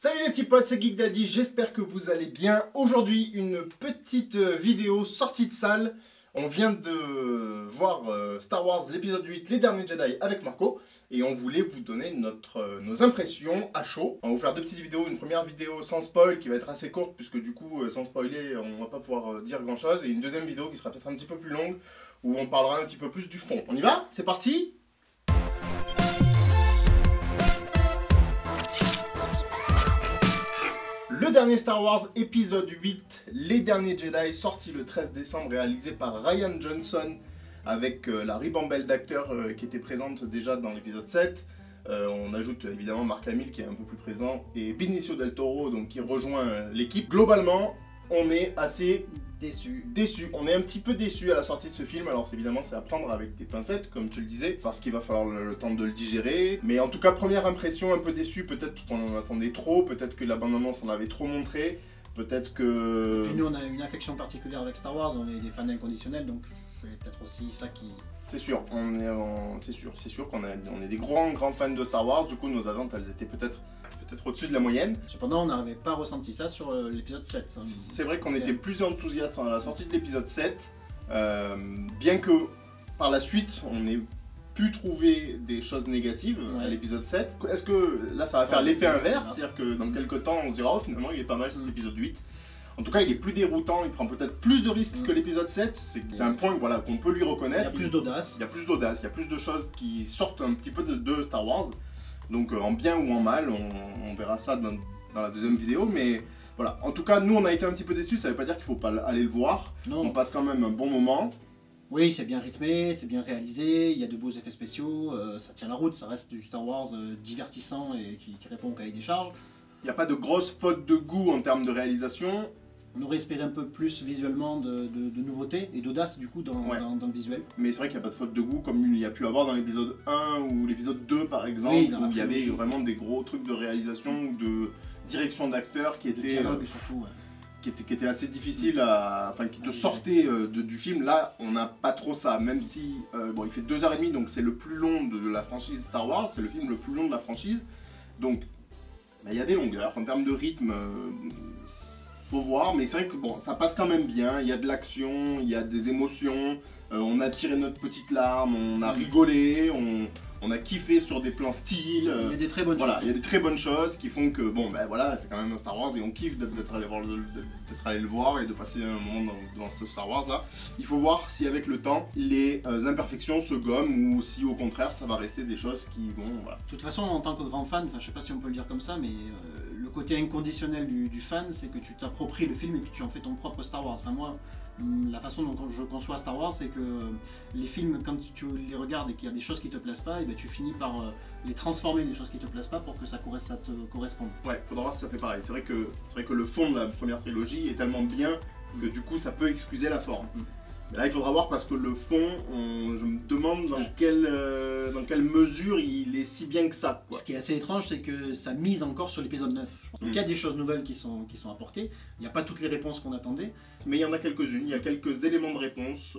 Salut les petits potes, c'est Geek Daddy, j'espère que vous allez bien. Aujourd'hui, une petite vidéo sortie de salle. On vient de voir Star Wars l'épisode 8, Les Derniers Jedi avec Marco. Et on voulait vous donner nos impressions à chaud. On va vous faire deux petites vidéos, une première vidéo sans spoil qui va être assez courte puisque du coup, sans spoiler, on va pas pouvoir dire grand chose. Et une deuxième vidéo qui sera peut-être un petit peu plus longue où on parlera un petit peu plus du fond. On y va? C'est parti! Le dernier Star Wars, épisode 8, Les Derniers Jedi, sorti le 13 décembre, réalisé par Rian Johnson, avec la ribambelle d'acteurs qui était présente déjà dans l'épisode 7. On ajoute évidemment Mark Hamill qui est un peu plus présent, et Benicio del Toro donc, qui rejoint l'équipe. Globalement, on est assez déçu. On est un petit peu déçu à la sortie de ce film. Alors évidemment c'est à prendre avec des pincettes comme tu le disais, parce qu'il va falloir le temps de le digérer. Mais en tout cas première impression un peu déçu, peut-être qu'on en attendait trop, peut-être que la bande-annonce en avait trop montré, peut-être que... Puis nous on a une affection particulière avec Star Wars, on est des fans inconditionnels, donc c'est peut-être aussi ça qui... C'est sûr, c'est sûr qu'on est des grands fans de Star Wars, du coup nos attentes elles étaient peut-être au-dessus de la moyenne. Cependant, on n'avait pas ressenti ça sur l'épisode 7. Hein. C'est vrai qu'on était plus enthousiaste à la sortie de l'épisode 7, bien que par la suite, on ait pu trouver des choses négatives à l'épisode 7. Est-ce que là, ça va faire l'effet inverse? C'est-à-dire que dans quelques temps, on se dira « Oh, finalement, il est pas mal cet épisode 8 ». En tout cas, il est plus déroutant, il prend peut-être plus de risques que l'épisode 7, c'est un point voilà, qu'on peut lui reconnaître. Il y a plus d'audace. Il y a plus d'audace, il y a plus de choses qui sortent un petit peu de Star Wars. Donc en bien ou en mal, on verra ça dans la deuxième vidéo, mais voilà. En tout cas, nous on a été un petit peu déçus, ça veut pas dire qu'il faut pas aller le voir. Non. On passe quand même un bon moment. Oui, c'est bien rythmé, c'est bien réalisé, il y a de beaux effets spéciaux, ça tient la route, ça reste du Star Wars divertissant et qui répond au cahier des charges. Il n'y a pas de grosses fautes de goût en termes de réalisation. On aurait espéré un peu plus visuellement de nouveautés et d'audace du coup dans le visuel. Mais c'est vrai qu'il n'y a pas de faute de goût comme il y a pu avoir dans l'épisode 1 ou l'épisode 2 par exemple, oui, où il y avait vraiment des gros trucs de réalisation ou de direction d'acteurs qui étaient... surtout, ouais. Qui était assez difficile à... Enfin, qui te sortait du film. Là, on n'a pas trop ça, même si... bon, il fait 2h30, donc c'est le plus long de la franchise Star Wars, c'est le film le plus long de la franchise. Donc, il y a des longueurs. En termes de rythme... faut voir, mais c'est vrai que bon, ça passe quand même bien, il y a de l'action, il y a des émotions, on a tiré notre petite larme, on a rigolé, on a kiffé sur des plans style. Il y a des très bonnes choses. Il y a des très bonnes choses qui font que, bon, ben voilà, c'est quand même un Star Wars et on kiffe d'être allé le voir et de passer un moment dans ce Star Wars là. Il faut voir si avec le temps, les imperfections se gomment ou si au contraire, ça va rester des choses qui vont, voilà. De toute façon, en tant que grand fan, je sais pas si on peut le dire comme ça, mais le côté inconditionnel du fan, c'est que tu t'appropries le film et que tu en fais ton propre Star Wars. Enfin, moi, la façon dont je conçois Star Wars, c'est que les films, quand tu les regardes et qu'il y a des choses qui te plaisent pas, et ben tu finis par les transformer, les choses qui te plaisent pas, pour que ça te corresponde. Ouais, faudra voir si ça fait pareil. C'est vrai que le fond de la première trilogie est tellement bien que du coup, ça peut excuser la forme. Mais là, il faudra voir parce que le fond, je me demande dans quelle mesure il est si bien que ça. Quoi. Ce qui est assez étrange, c'est que ça mise encore sur l'épisode 9. Donc il y a des choses nouvelles qui sont apportées. Il n'y a pas toutes les réponses qu'on attendait. Mais il y en a quelques-unes. Il y a quelques éléments de réponse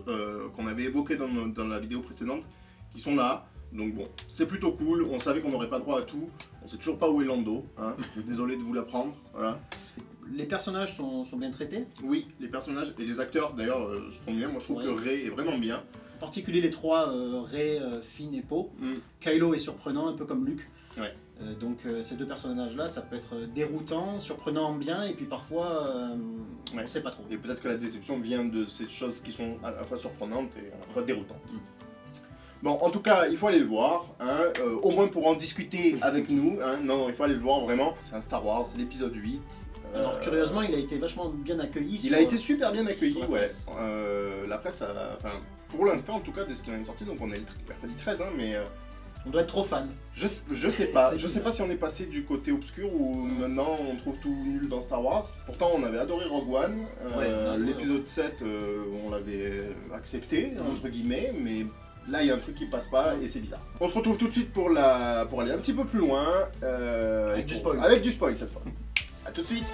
qu'on avait évoqués dans la vidéo précédente qui sont là. Donc bon, c'est plutôt cool. On savait qu'on n'aurait pas droit à tout. On sait toujours pas où est Lando. Hein. Désolé de vous l'apprendre. Voilà. Les personnages sont bien traités. Oui, les personnages et les acteurs d'ailleurs sont bien. Moi je trouve que Rey est vraiment bien. En particulier les trois, Rey, Finn et Poe. Kylo est surprenant, un peu comme Luke. Ouais. Donc ces deux personnages-là, ça peut être déroutant, surprenant en bien, et puis parfois, on sait pas trop. Et peut-être que la déception vient de ces choses qui sont à la fois surprenantes et à la fois déroutantes. Bon, en tout cas, il faut aller le voir, hein, au moins pour en discuter avec nous. Hein. Non, il faut aller le voir vraiment. C'est un Star Wars, l'épisode 8. Alors curieusement, il a été vachement bien accueilli. Il a été super bien accueilli, ouais. La presse, enfin, pour l'instant en tout cas, de ce qu'il en est sorti, donc on est le mercredi 13, hein, mais... on doit être trop fan. Je sais pas, je sais pas si on est passé du côté obscur ou maintenant on trouve tout nul dans Star Wars. Pourtant on avait adoré Rogue One, l'épisode 7 on l'avait accepté, entre guillemets, mais... Là, il y a un truc qui passe pas et c'est bizarre. On se retrouve tout de suite pour aller un petit peu plus loin. Avec du spoil. Avec du spoil cette fois. A tout de suite.